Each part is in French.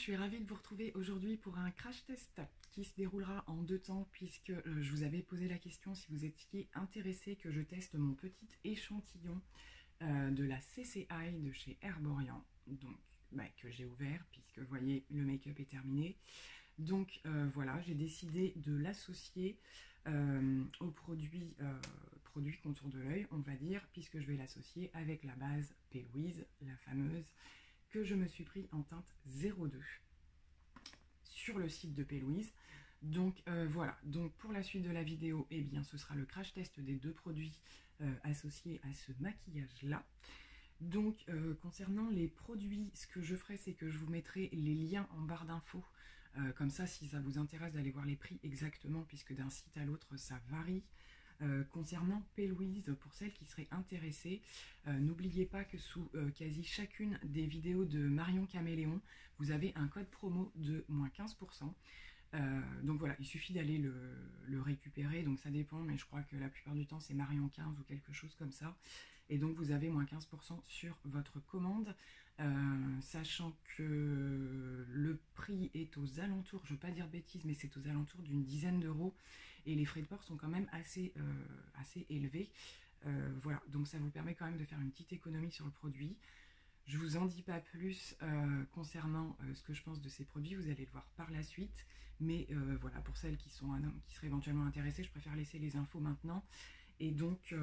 suis ravie de vous retrouver aujourd'hui pour un crash test qui se déroulera en 2 temps puisque je vous avais posé la question si vous étiez intéressé que je teste mon petit échantillon de la CCI de chez Herborian, donc que j'ai ouvert puisque vous voyez le make-up est terminé. Donc voilà, j'ai décidé de l'associer au produit contour de l'œil, on va dire, puisque je vais l'associer avec la base P. Louise, la fameuse, que je me suis pris en teinte 02 sur le site de P. Louise. Donc voilà, donc pour la suite de la vidéo, eh bien ce sera le crash test des 2 produits associés à ce maquillage là. Donc concernant les produits, ce que je ferai, c'est que je vous mettrai les liens en barre d'infos, comme ça si ça vous intéresse d'aller voir les prix exactement, puisque d'un site à l'autre ça varie. Concernant P. Louise, pour celles qui seraient intéressées, n'oubliez pas que sous quasi chacune des vidéos de Marion Caméléon, vous avez un code promo de moins 15%. Donc voilà, il suffit d'aller le récupérer, donc ça dépend, mais je crois que la plupart du temps c'est Marion 15 ou quelque chose comme ça. Et donc vous avez moins 15% sur votre commande, sachant que le prix est aux alentours, je ne veux pas dire de bêtises, mais c'est aux alentours d'une dizaine d'euros, et les frais de port sont quand même assez élevés. Voilà, donc ça vous permet quand même de faire une petite économie sur le produit. Je vous en dis pas plus concernant ce que je pense de ces produits, vous allez le voir par la suite. Mais voilà, pour celles qui seraient éventuellement intéressées, je préfère laisser les infos maintenant. Et donc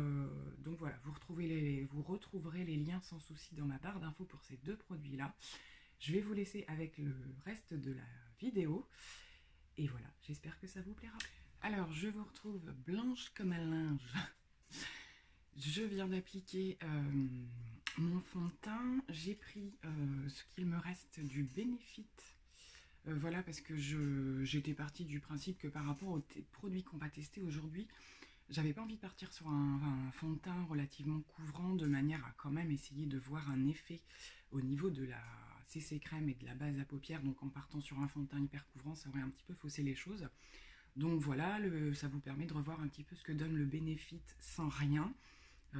voilà, vous retrouverez les liens sans souci dans ma barre d'infos pour ces 2 produits-là. Je vais vous laisser avec le reste de la vidéo. Et voilà, j'espère que ça vous plaira. Alors, je vous retrouve blanche comme un linge. Je viens d'appliquer mon fond de teint. J'ai pris ce qu'il me reste du Benefit. Voilà, parce que j'étais partie du principe que par rapport aux produits qu'on va tester aujourd'hui, j'avais pas envie de partir sur un fond de teint relativement couvrant, de manière à quand même essayer de voir un effet au niveau de la CC crème et de la base à paupières. Donc en partant sur un fond de teint hyper couvrant, ça aurait un petit peu faussé les choses. Donc voilà, ça vous permet de revoir un petit peu ce que donne le Benefit sans rien.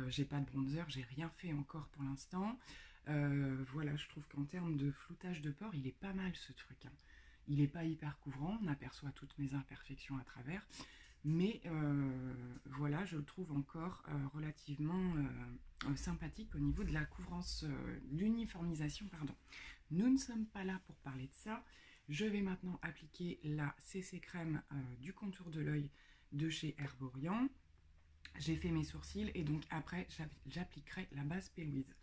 J'ai pas de bronzer, j'ai rien fait encore pour l'instant. Voilà, je trouve qu'en termes de floutage de pores, il est pas mal ce truc, hein. Il n'est pas hyper couvrant, on aperçoit toutes mes imperfections à travers. Mais voilà, je le trouve encore relativement sympathique au niveau de la couvrance, l'uniformisation, pardon. Nous ne sommes pas là pour parler de ça. Je vais maintenant appliquer la CC crème du contour de l'œil de chez Herborian. J'ai fait mes sourcils et donc après j'appliquerai la base P. Louise.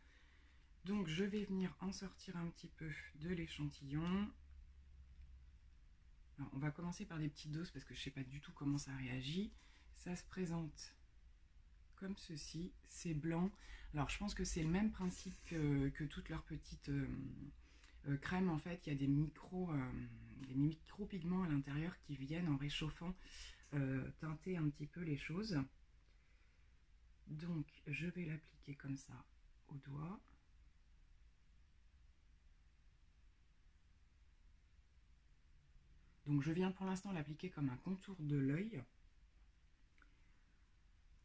Donc je vais venir en sortir un petit peu de l'échantillon. Alors, on va commencer par des petites doses parce que je ne sais pas du tout comment ça réagit. Ça se présente comme ceci, c'est blanc. Alors je pense que c'est le même principe que toutes leurs petites crèmes. En fait, il y a des micro-pigments à l'intérieur qui viennent en réchauffant teinter un petit peu les choses. Donc je vais l'appliquer comme ça au doigt. Donc je viens pour l'instant l'appliquer comme un contour de l'œil,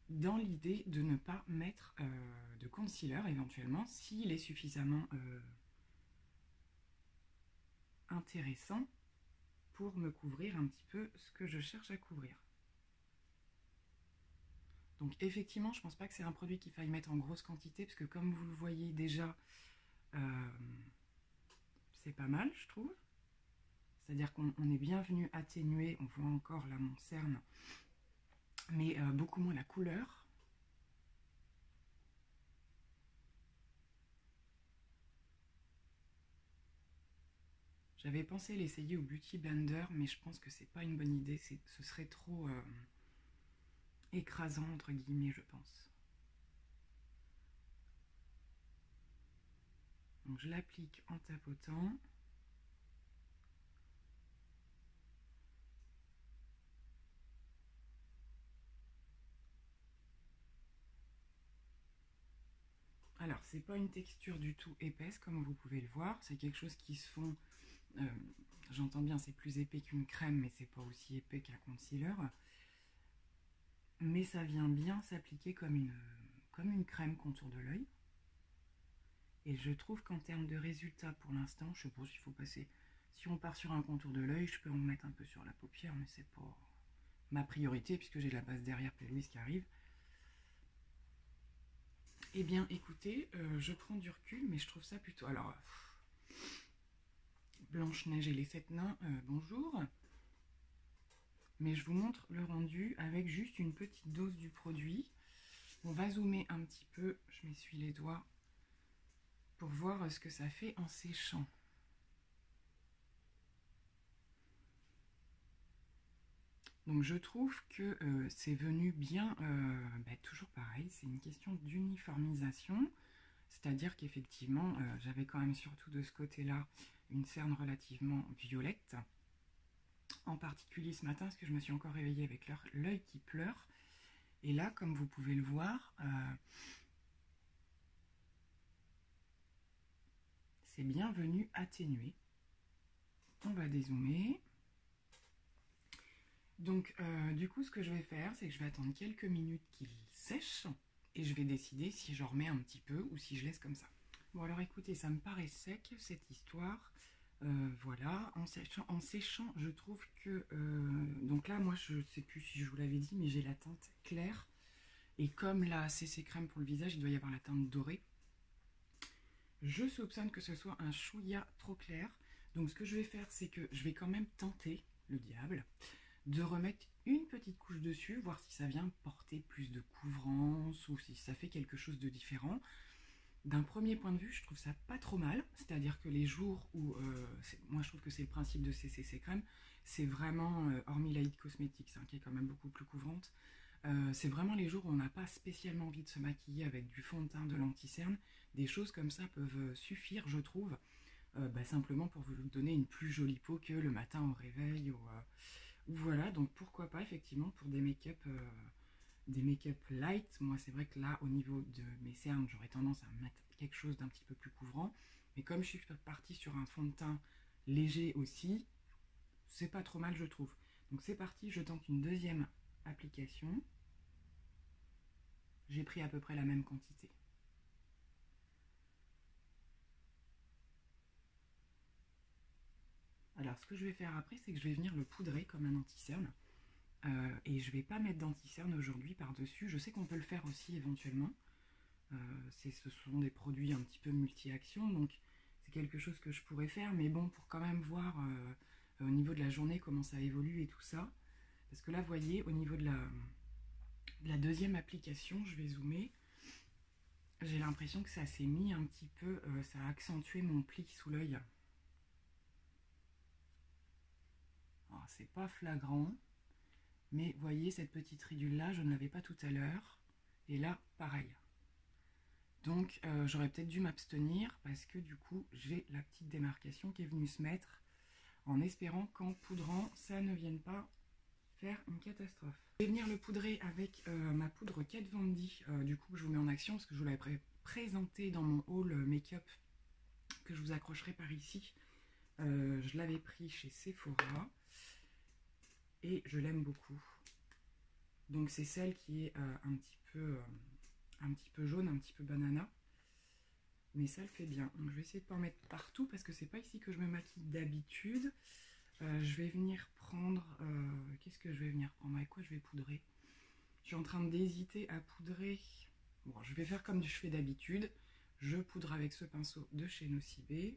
dans l'idée de ne pas mettre de concealer éventuellement, s'il est suffisamment intéressant pour me couvrir un petit peu ce que je cherche à couvrir. Donc effectivement, je ne pense pas que c'est un produit qu'il faille mettre en grosse quantité, parce que comme vous le voyez déjà, c'est pas mal, je trouve. C'est-à-dire qu'on est bien venu atténuer, on voit encore là mon cerne, mais beaucoup moins la couleur. J'avais pensé l'essayer au Beauty Blender, mais je pense que c'est pas une bonne idée, ce serait trop écrasant entre guillemets, je pense. Donc je l'applique en tapotant. Alors, c'est pas une texture du tout épaisse, comme vous pouvez le voir. C'est quelque chose qui se fond... j'entends bien, c'est plus épais qu'une crème, mais c'est pas aussi épais qu'un concealer. Mais ça vient bien s'appliquer comme une crème contour de l'œil. Et je trouve qu'en termes de résultats, pour l'instant, je pense qu'il faut passer Si on part sur un contour de l'œil, je peux en mettre un peu sur la paupière, mais c'est pas ma priorité puisque j'ai la base derrière Louise qui arrive. Eh bien, écoutez, je prends du recul, mais je trouve ça plutôt... Alors, Blanche-Neige et les 7 nains, bonjour. Mais je vous montre le rendu avec juste une petite dose du produit. On va zoomer un petit peu, je m'essuie les doigts pour voir ce que ça fait en séchant. Donc je trouve que c'est venu bien, toujours pareil, c'est une question d'uniformisation, c'est-à-dire qu'effectivement j'avais quand même surtout de ce côté-là une cerne relativement violette, en particulier ce matin parce que je me suis encore réveillée avec l'œil qui pleure, et là comme vous pouvez le voir, c'est bien venu atténuer. On va dézoomer. Donc du coup ce que je vais faire, c'est que je vais attendre quelques minutes qu'il sèche et je vais décider si j'en remets un petit peu ou si je laisse comme ça. Bon alors écoutez, ça me paraît sec cette histoire. Voilà, en séchant, je trouve que... donc là, moi, je sais plus si je vous l'avais dit, mais j'ai la teinte claire. Et comme la CC crème pour le visage, il doit y avoir la teinte dorée. Je soupçonne que ce soit un chouïa trop clair. Donc ce que je vais faire, c'est que je vais quand même tenter, le diable, de remettre une petite couche dessus, voir si ça vient porter plus de couvrance ou si ça fait quelque chose de différent. D'un premier point de vue, je trouve ça pas trop mal, c'est-à-dire que les jours où, moi je trouve que c'est le principe de ces CC crème, c'est vraiment, hormis la It Cosmetics, hein, qui est quand même beaucoup plus couvrante, c'est vraiment les jours où on n'a pas spécialement envie de se maquiller avec du fond de teint, de l'anti-cerne, des choses comme ça peuvent suffire, je trouve, simplement pour vous donner une plus jolie peau que le matin au réveil, ou voilà, donc pourquoi pas effectivement pour des make-up light. Moi c'est vrai que là au niveau de mes cernes j'aurais tendance à mettre quelque chose d'un petit peu plus couvrant, mais comme je suis partie sur un fond de teint léger aussi, c'est pas trop mal je trouve. Donc c'est parti, je tente une deuxième application. J'ai pris à peu près la même quantité. Alors ce que je vais faire après, c'est que je vais venir le poudrer comme un anti-cerne. Et je vais pas mettre d'anti-cerne aujourd'hui par-dessus. Je sais qu'on peut le faire aussi éventuellement. Ce sont des produits un petit peu multi-actions, donc c'est quelque chose que je pourrais faire, mais bon, pour quand même voir au niveau de la journée comment ça évolue et tout ça. Parce que là, vous voyez, au niveau de la deuxième application, je vais zoomer, j'ai l'impression que ça s'est mis un petit peu, ça a accentué mon pli sous l'œil. Alors, c'est pas flagrant, mais vous voyez, cette petite ridule là, je ne l'avais pas tout à l'heure, et là, pareil. Donc j'aurais peut-être dû m'abstenir parce que du coup j'ai la petite démarcation qui est venue se mettre, en espérant qu'en poudrant ça ne vienne pas faire une catastrophe. Je vais venir le poudrer avec ma poudre Kat Von D, du coup je vous mets en action parce que je vous l'avais présenté dans mon haul make-up que je vous accrocherai par ici. Je l'avais pris chez Sephora et je l'aime beaucoup. Donc c'est celle qui est un petit peu jaune, un petit peu banana, mais ça le fait bien. Donc je vais essayer de pas en mettre partout parce que c'est pas ici que je me maquille d'habitude. Je vais venir prendre, qu'est-ce que je vais venir prendre, avec quoi je vais poudrer? Je suis en train d'hésiter à poudrer. Bon, je vais faire comme je fais d'habitude, je poudre avec ce pinceau de chez Nocibé,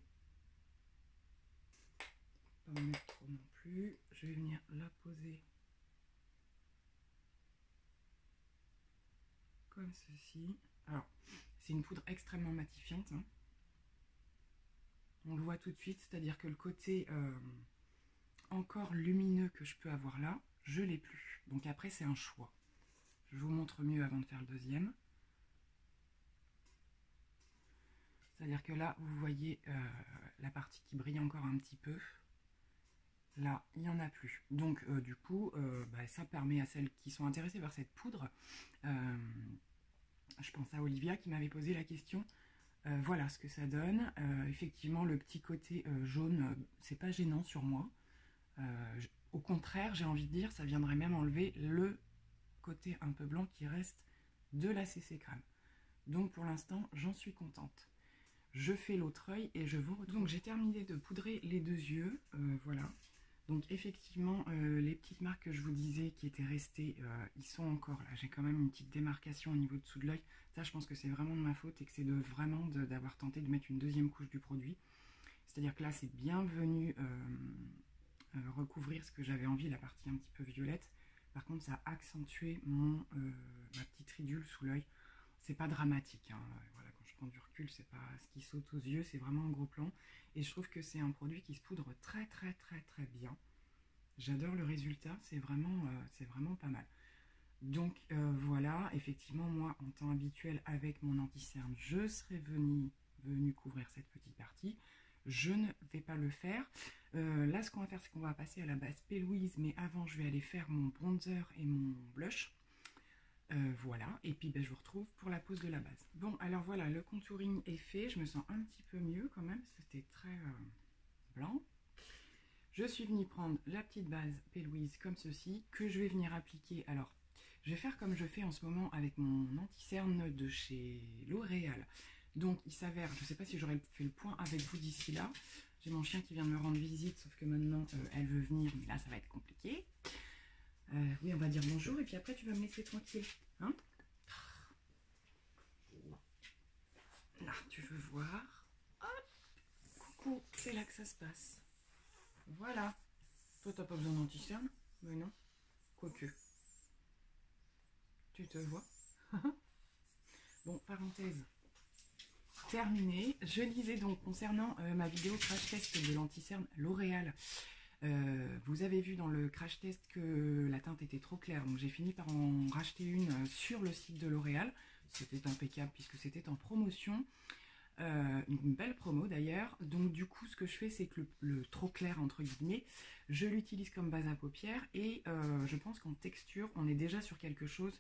pas en mettre trop non plus. Je vais venir la poser comme ceci. Alors, c'est une poudre extrêmement matifiante, hein. On le voit tout de suite, c'est-à-dire que le côté encore lumineux que je peux avoir là, je l'ai plus. Donc après, c'est un choix. Je vous montre mieux avant de faire le deuxième. C'est-à-dire que là, vous voyez la partie qui brille encore un petit peu. Là, il n'y en a plus. Donc, du coup, ça permet à celles qui sont intéressées par cette poudre. Je pense à Olivia qui m'avait posé la question. Voilà ce que ça donne. Effectivement, le petit côté jaune, c'est pas gênant sur moi. Au contraire, j'ai envie de dire, ça viendrait même enlever le côté un peu blanc qui reste de la CC crème. Donc, pour l'instant, j'en suis contente. je fais l'autre œil et je vous retrouve. Donc j'ai terminé de poudrer les deux yeux, voilà. Donc effectivement, les petites marques que je vous disais qui étaient restées, ils sont encore là. J'ai quand même une petite démarcation au niveau dessous de l'œil. Ça, je pense que c'est vraiment de ma faute et que c'est vraiment d'avoir tenté de mettre une deuxième couche du produit. C'est-à-dire que là, c'est bien venu recouvrir ce que j'avais envie, la partie un petit peu violette. Par contre, ça a accentué ma petite ridule sous l'œil. C'est pas dramatique, hein. Voilà, quand je prends du recul, c'est pas ce qui saute aux yeux, c'est vraiment un gros plan. Et je trouve que c'est un produit qui se poudre très bien. J'adore le résultat, c'est vraiment pas mal. Donc voilà, effectivement, moi, en temps habituel, avec mon anti-cerne, je serais venue couvrir cette petite partie. Je ne vais pas le faire. Là, ce qu'on va faire, c'est qu'on va passer à la base P. Louise, mais avant, je vais aller faire mon bronzer et mon blush. Voilà, et puis ben, je vous retrouve pour la pose de la base. Bon, alors voilà, le contouring est fait. Je me sens un petit peu mieux quand même, c'était très blanc. Je suis venue prendre la petite base P. Louise comme ceci, que je vais venir appliquer. Alors, je vais faire comme je fais en ce moment avec mon anti-cerne de chez L'Oréal. Donc, il s'avère, je ne sais pas si j'aurais fait le point avec vous d'ici là. J'ai mon chien qui vient de me rendre visite, sauf que maintenant, elle veut venir, mais là, ça va être compliqué. Oui, on va dire bonjour, et puis après, tu vas me laisser tranquille. Hein? Là, tu veux voir? Hop, coucou, c'est là que ça se passe. Voilà. Toi, t'as pas besoin d'anti-cerne? Mais non. Quoique. Tu te vois? Bon, parenthèse terminée. Je disais donc concernant ma vidéo crash test de l'anti-cerne L'Oréal. Vous avez vu dans le crash test que la teinte était trop claire. Donc j'ai fini par en racheter une sur le site de L'Oréal. C'était impeccable puisque c'était en promotion. Une belle promo d'ailleurs. Donc du coup ce que je fais c'est que le trop clair entre guillemets je l'utilise comme base à paupières et je pense qu'en texture on est déjà sur quelque chose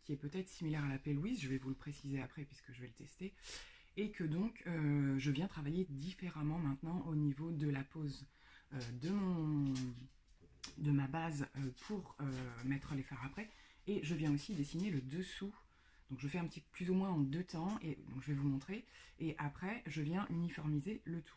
qui est peut-être similaire à la P. Louise, je vais vous le préciser après puisque je vais le tester, et que donc je viens travailler différemment maintenant au niveau de la pose de ma base pour mettre les fards après, et je viens aussi dessiner le dessous. Donc je fais un petit plus ou moins en deux temps, et donc je vais vous montrer, et après je viens uniformiser le tout.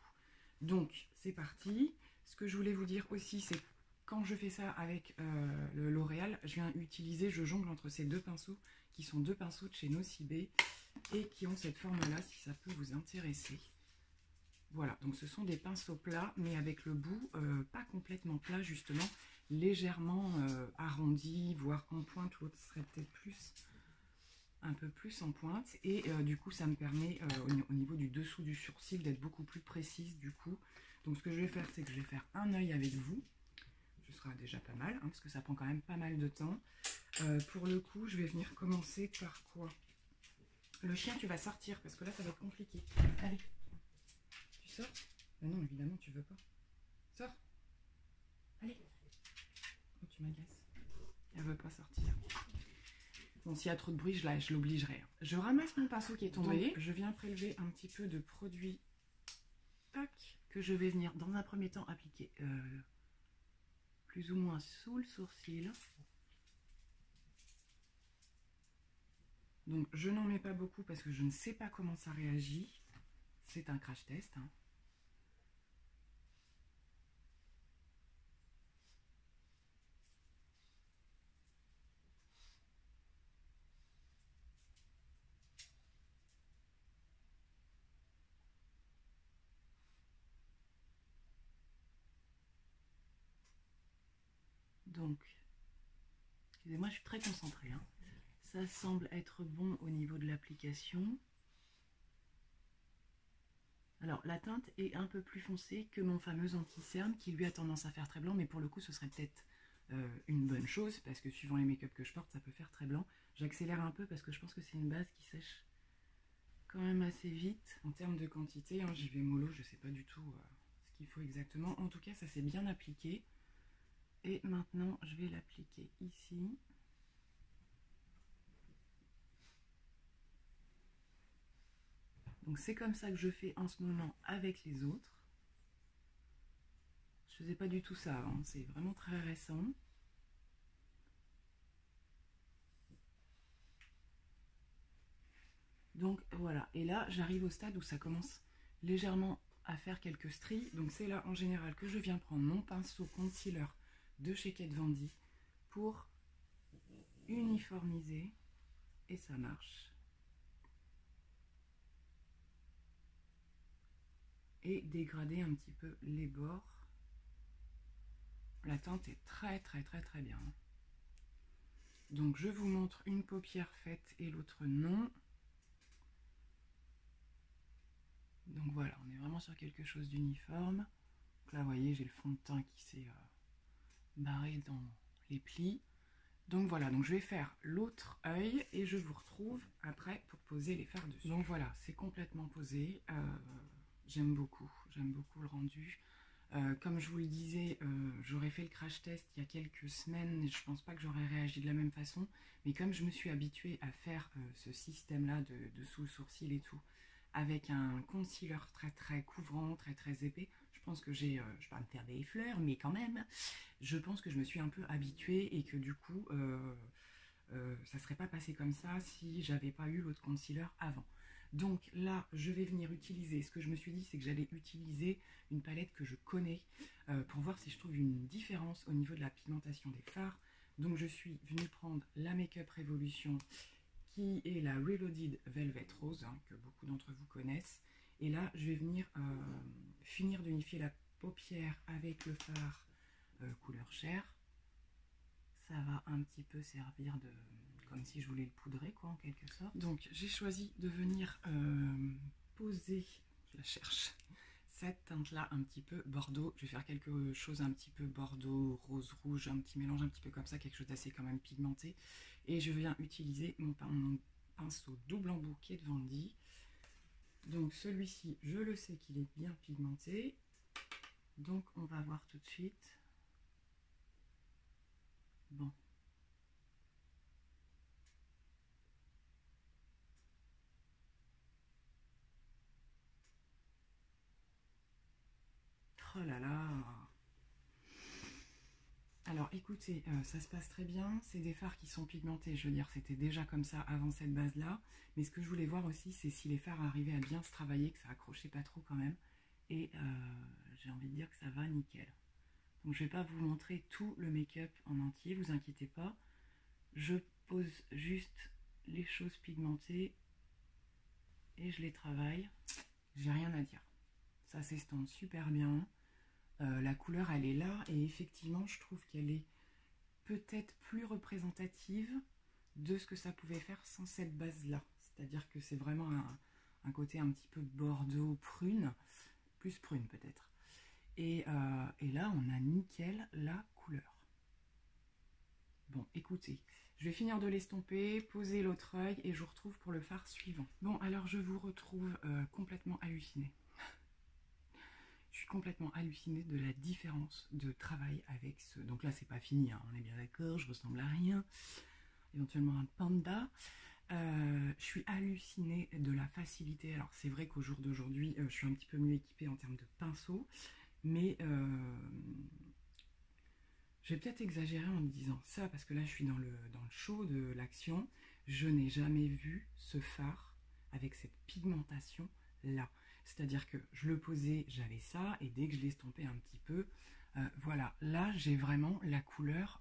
Donc c'est parti. Ce que je voulais vous dire aussi, c'est quand je fais ça avec le L'Oréal, je jongle entre ces deux pinceaux, qui sont deux pinceaux de chez Nocibé, et qui ont cette forme-là, si ça peut vous intéresser. Voilà, donc ce sont des pinceaux plats, mais avec le bout pas complètement plat, justement, légèrement arrondi, voire en pointe. L'autre serait peut-être un peu plus en pointe, et du coup ça me permet au niveau du dessous du sourcil d'être beaucoup plus précise du coup. Donc ce que je vais faire, c'est que je vais faire un œil avec vous, ce sera déjà pas mal, hein, parce que ça prend quand même pas mal de temps. Pour le coup, je vais venir commencer par quoi? Le chien, tu vas sortir, parce que là ça va être compliqué. Allez, tu sors? Non, évidemment tu veux pas. Sors. Allez. Oh, tu m'agaces. Elle veut pas sortir. Bon, s'il y a trop de bruit, je l'obligerai. Je ramasse mon pinceau qui est tombé. Donc, je viens prélever un petit peu de produit, tac, que je vais venir dans un premier temps appliquer plus ou moins sous le sourcil. Donc je n'en mets pas beaucoup parce que je ne sais pas comment ça réagit. C'est un crash test, hein. Donc, excusez-moi, je suis très concentrée, hein. Ça semble être bon au niveau de l'application. Alors, la teinte est un peu plus foncée que mon fameux anti-cerne qui lui a tendance à faire très blanc, mais pour le coup, ce serait peut-être une bonne chose parce que suivant les make-up que je porte, ça peut faire très blanc. J'accélère un peu parce que je pense que c'est une base qui sèche quand même assez vite. En termes de quantité, hein, j'y vais mollo, je sais pas du tout ce qu'il faut exactement. En tout cas, ça s'est bien appliqué. Et maintenant, je vais l'appliquer ici. Donc c'est comme ça que je fais en ce moment avec les autres. Je faisais pas du tout ça avant, c'est vraiment très récent. Donc voilà, et là j'arrive au stade où ça commence légèrement à faire quelques stries. Donc c'est là en général que je viens prendre mon pinceau concealer de chez Kat Von D pour uniformiser, et ça marche. Et dégrader un petit peu les bords. La teinte est très bien. Donc je vous montre une paupière faite et l'autre non. Donc voilà, on est vraiment sur quelque chose d'uniforme. Donc là, vous voyez, j'ai le fond de teint qui s'est barré dans les plis. Donc voilà, donc je vais faire l'autre œil et je vous retrouve après pour poser les fards dessus. Donc voilà, c'est complètement posé. J'aime beaucoup le rendu. Comme je vous le disais, j'aurais fait le crash test il y a quelques semaines et je pense pas que j'aurais réagi de la même façon. Mais comme je me suis habituée à faire ce système-là de sous le sourcil et tout, avec un concealer très couvrant, très épais, je pense que je vais pas me faire des fleurs, mais quand même, je pense que je me suis un peu habituée et que du coup, ça serait pas passé comme ça si j'avais pas eu l'autre concealer avant. Donc là, je vais venir utiliser, ce que je me suis dit, c'est que j'allais utiliser une palette que je connais pour voir si je trouve une différence au niveau de la pigmentation des fards. Donc je suis venue prendre la Makeup Revolution, qui est la Reloaded Velvet Rose, hein, que beaucoup d'entre vous connaissent. Et là, je vais venir finir d'unifier la paupière avec le fard couleur chair. Ça va un petit peu servir de... comme si je voulais le poudrer, quoi, en quelque sorte. Donc, j'ai choisi de venir poser, je la cherche, cette teinte-là un petit peu bordeaux. Je vais faire quelque chose un petit peu bordeaux, rose, rouge, un petit mélange un petit peu comme ça, quelque chose d'assez quand même pigmenté. Et je viens utiliser mon pinceau double embout Kat Von D. Donc celui-ci, je le sais qu'il est bien pigmenté. Donc on va voir tout de suite. Bon. Oh là là. Alors écoutez, ça se passe très bien, c'est des fards qui sont pigmentés, je veux dire c'était déjà comme ça avant cette base là, mais ce que je voulais voir aussi c'est si les fards arrivaient à bien se travailler, que ça accrochait pas trop quand même, et j'ai envie de dire que ça va nickel. Donc je vais pas vous montrer tout le make-up en entier, vous inquiétez pas, je pose juste les choses pigmentées et je les travaille, j'ai rien à dire, ça s'estompe super bien. La couleur elle est là et effectivement je trouve qu'elle est peut-être plus représentative de ce que ça pouvait faire sans cette base là, c'est à dire que c'est vraiment un côté un petit peu bordeaux prune, plus prune peut-être, et là on a nickel la couleur. Bon écoutez, je vais finir de l'estomper, poser l'autre œil et je vous retrouve pour le fard suivant. Bon alors je vous retrouve complètement hallucinée. Je suis complètement hallucinée de la différence de travail avec ce... Donc là, c'est pas fini, hein, on est bien d'accord, je ressemble à rien. Éventuellement un panda. Je suis hallucinée de la facilité. Alors c'est vrai qu'au jour d'aujourd'hui, je suis un petit peu mieux équipée en termes de pinceau, mais je vais peut-être exagérer en me disant ça, parce que là, je suis dans le show de l'action. Je n'ai jamais vu ce fard avec cette pigmentation là. C'est-à-dire que je le posais, j'avais ça, et dès que je l'estompais un petit peu, voilà, là j'ai vraiment la couleur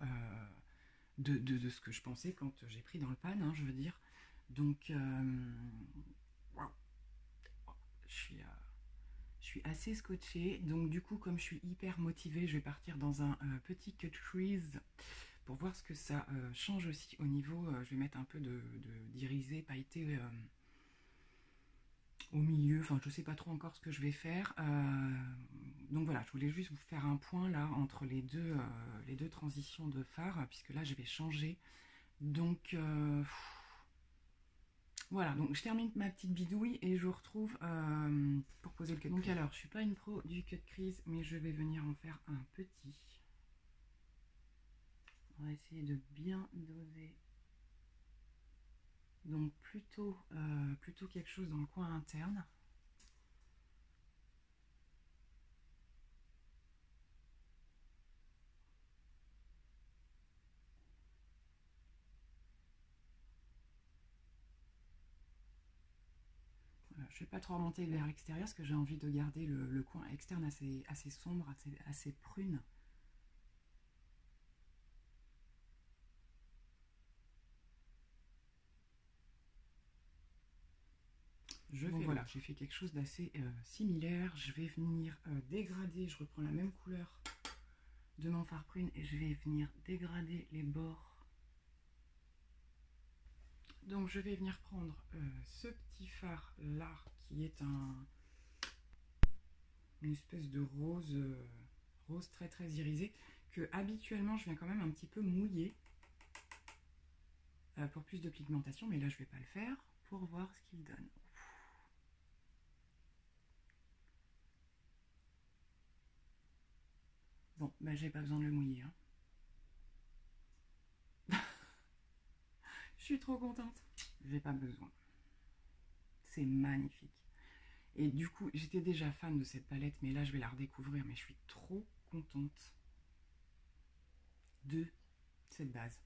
de ce que je pensais quand j'ai pris dans le pan, hein, je veux dire. Donc, wow. Je suis assez scotchée. Donc du coup, comme je suis hyper motivée, je vais partir dans un petit cut crease pour voir ce que ça change aussi au niveau. Je vais mettre un peu d'irisé pailleté au milieu, enfin je sais pas trop encore ce que je vais faire, donc voilà, je voulais juste vous faire un point là entre les deux transitions de fard, puisque là je vais changer, donc voilà, donc je termine ma petite bidouille et je vous retrouve pour poser le cut. Donc alors, je suis pas une pro du cut crease, mais je vais venir en faire un petit. On va essayer de bien doser. Donc plutôt quelque chose dans le coin interne. je vais pas trop remonter vers l'extérieur parce que j'ai envie de garder le coin externe assez sombre, assez prune. Voilà, j'ai fait quelque chose d'assez similaire. Je vais venir dégrader, je reprends la même couleur de mon fard prune et je vais venir dégrader les bords. Donc je vais venir prendre ce petit fard là qui est une espèce de rose, rose très irisé, que habituellement je viens quand même un petit peu mouiller pour plus de pigmentation, mais là je vais pas le faire pour voir ce qu'il donne. Bon, ben j'ai pas besoin de le mouiller. Hein. Je suis trop contente. J'ai pas besoin. C'est magnifique. Et du coup, j'étais déjà fan de cette palette, mais là je vais la redécouvrir. Mais je suis trop contente de cette base.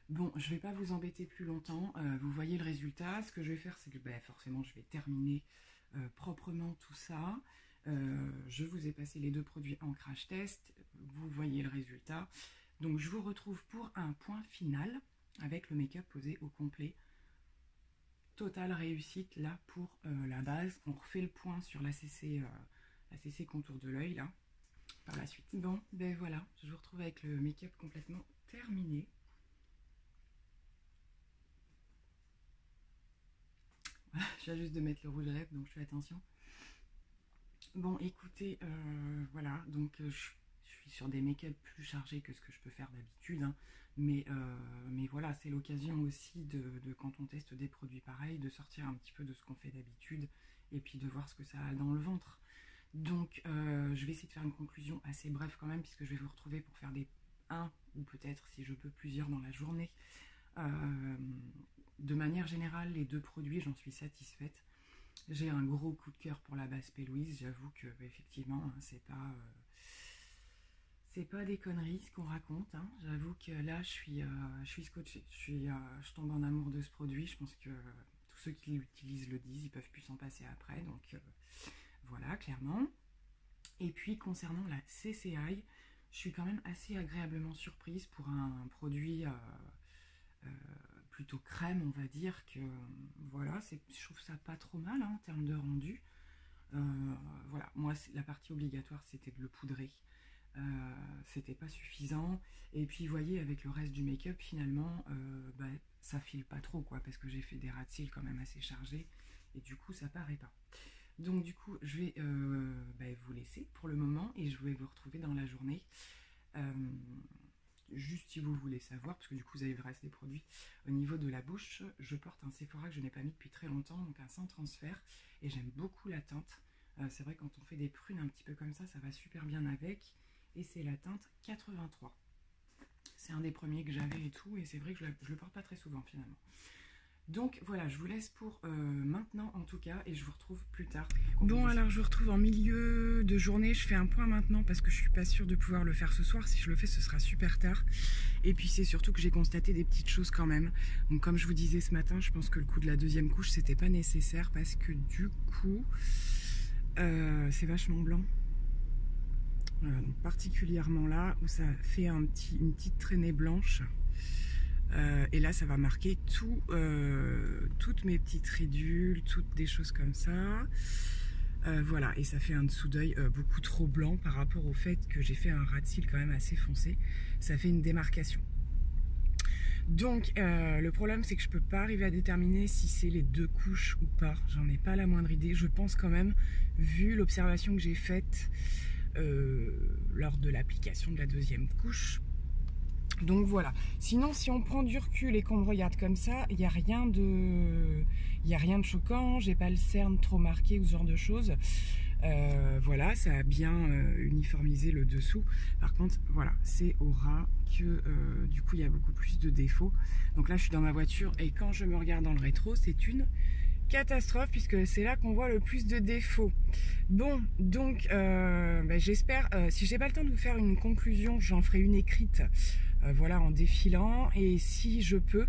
Bon, je vais pas vous embêter plus longtemps. Vous voyez le résultat. Ce que je vais faire, c'est que forcément, je vais terminer proprement tout ça. Je vous ai passé les deux produits en crash test, vous voyez le résultat. Donc je vous retrouve pour un point final avec le make-up posé au complet. Totale réussite là pour la base. On refait le point sur la CC contour de l'œil là par la suite. Bon, ben voilà, je vous retrouve avec le make-up complètement terminé. Voilà, je viens juste de mettre le rouge à lèvres, donc je fais attention. Bon, écoutez, voilà, donc je suis sur des make-up plus chargés que ce que je peux faire d'habitude, hein, mais voilà, c'est l'occasion aussi de, quand on teste des produits pareils, de sortir un petit peu de ce qu'on fait d'habitude, et puis de voir ce que ça a dans le ventre. Donc, je vais essayer de faire une conclusion assez brève quand même, puisque je vais vous retrouver pour faire un, ou peut-être, si je peux, plusieurs dans la journée. De manière générale, les deux produits, j'en suis satisfaite. J'ai un gros coup de cœur pour la base P. Louise. J'avoue que effectivement, hein, c'est pas des conneries ce qu'on raconte. Hein. J'avoue que là, je suis scotchée. Je tombe en amour de ce produit. Je pense que tous ceux qui l'utilisent le disent. Ils peuvent plus s'en passer après. Donc voilà, clairement. Et puis concernant la CCI, je suis quand même assez agréablement surprise pour un produit plutôt crème, on va dire, que voilà, je trouve ça pas trop mal hein, en termes de rendu. Voilà, moi la partie obligatoire c'était de le poudrer, c'était pas suffisant, et puis vous voyez avec le reste du make-up finalement ça file pas trop quoi, parce que j'ai fait des ras de cils quand même assez chargés et du coup ça paraît pas. Donc du coup je vais vous laisser pour le moment et je vais vous retrouver dans la journée. Juste si vous voulez savoir, parce que du coup vous avez le reste des produits. Au niveau de la bouche, je porte un Sephora que je n'ai pas mis depuis très longtemps, donc un sans transfert, et j'aime beaucoup la teinte. C'est vrai quand on fait des prunes un petit peu comme ça va super bien avec, et c'est la teinte 83. C'est un des premiers que j'avais et tout, et c'est vrai que je le porte pas très souvent finalement. Donc voilà, je vous laisse pour maintenant en tout cas, et je vous retrouve plus tard. Bon alors je vous retrouve en milieu de journée, je fais un point maintenant parce que je suis pas sûre de pouvoir le faire ce soir. Si je le fais ce sera super tard, et puis c'est surtout que j'ai constaté des petites choses quand même. Donc comme je vous disais ce matin, je pense que le coup de la deuxième couche c'était pas nécessaire, parce que du coup c'est vachement blanc. Voilà, donc particulièrement là où ça fait une petite traînée blanche. Et là ça va marquer toutes mes petites ridules, toutes des choses comme ça. Voilà, et ça fait un dessous d'œil beaucoup trop blanc par rapport au fait que j'ai fait un ras de cils quand même assez foncé. Ça fait une démarcation. Donc le problème c'est que je peux pas arriver à déterminer si c'est les deux couches ou pas. J'en ai pas la moindre idée. Je pense quand même, vu l'observation que j'ai faite lors de l'application de la deuxième couche. Donc voilà, sinon si on prend du recul et qu'on me regarde comme ça, il n'y a rien de choquant, j'ai pas le cerne trop marqué ou ce genre de choses. Voilà, ça a bien uniformisé le dessous. Par contre, voilà, c'est au ras que du coup il y a beaucoup plus de défauts. Donc là je suis dans ma voiture et quand je me regarde dans le rétro, c'est une catastrophe puisque c'est là qu'on voit le plus de défauts. Bon, donc j'espère, si j'ai pas le temps de vous faire une conclusion, j'en ferai une écrite. Voilà, en défilant, et si je peux,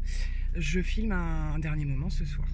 je filme un dernier moment ce soir.